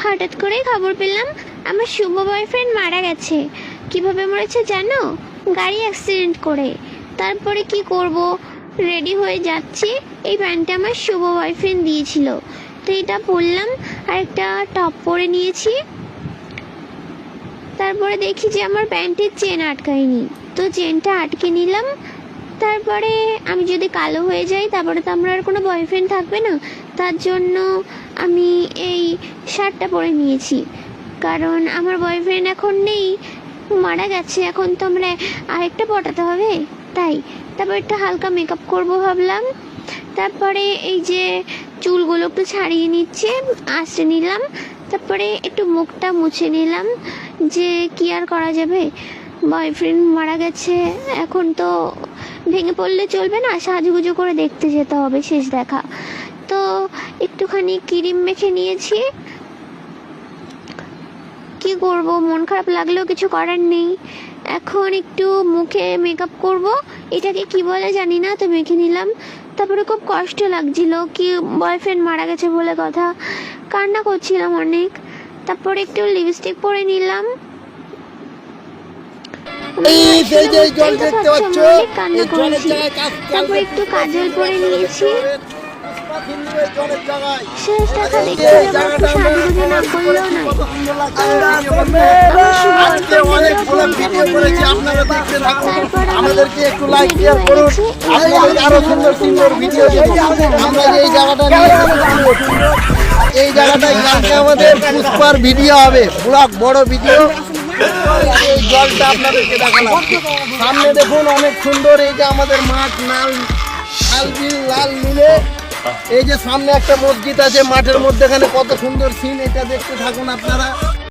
হঠাৎ করেই খবর পেলাম আমার শুভ বয়ফ্রেন্ড মারা গেছে। কিভাবে মরেছে জানো? গাড়ি অ্যাক্সিডেন্ট করে। তারপরে কি করব, রেডি হয়ে যাচ্ছি, এই প্যান্টটা আমার শুভ বয়ফ্রেন্ড দিয়েছিল, তো এটা পরলাম আর একটা টপ পরে নিয়েছি। তারপরে দেখি যে আমার প্যান্টের চেন আটকায়নি, তো চেনটা আটকে নিলাম। তারপরে আমি যদি কালো হয়ে যাই তারপরে তো আমার আর কোনো বয়ফ্রেন্ড থাকবে না, তার জন্য আমি এই শার্টটা পরে নিয়েছি। কারণ আমার বয়ফ্রেন্ড এখন নেই, মারা গেছে, এখন তো আমরা আরেকটা পটাতে হবে, তাই। তারপর একটা হালকা মেকআপ করবো ভাবলাম। তারপরে এই যে চুলগুলো একটু ছাড়িয়ে নিচ্ছে, আঁচড়ে নিলাম। তারপরে একটু মুখটা মুছে নিলাম, যে কি আর করা যাবে, বয়ফ্রেন্ড মারা গেছে, এখন তো ভেঙে পড়লে চলবে না, সাজুগুজু করে দেখতে যেতে হবে, শেষ দেখা। তো একটুখানি ক্রিম মেখে নিয়েছি। কি করব, মন খারাপ লাগলেও কিছু করার নেই। এখন একটু মুখে মেকআপ করব, এটাকে কি বলে জানি না, তো মেখে নিলাম। তারপরে খুব কষ্ট লাগছিল, কি বয়ফ্রেন্ড মারা গেছে বলে কথা, কান্না করছিলাম অনেক। তারপরে একটু লিপস্টিক পরে নিলাম। কান্না করেছি। তারপর একটু কাজল পরে নিয়েছি। শেষ দেখা দেখতে একটু সাজুগুজু না করলেও নয়। আমাদেরকে একটু লাইক শেয়ার করুন, আপনাদের আরো সুন্দর সুন্দর ভিডিও দেখুন। আমরা এই জায়গাটা নিয়ে, এই জায়গাটায় কালকে আমাদের পুষ্পার ভিডিও হবে, ব্লগ বড় ভিডিও। এই জলটা আপনাদেরকে দেখালাম। সামনে দেখুন অনেক সুন্দর, এই যে আমাদের মাঠ, লাল মিলে, এই যে সামনে একটা মসজিদ আছে, মাঠের মধ্যেখানে কত সুন্দর সিন, এটা দেখতে থাকুন আপনারা।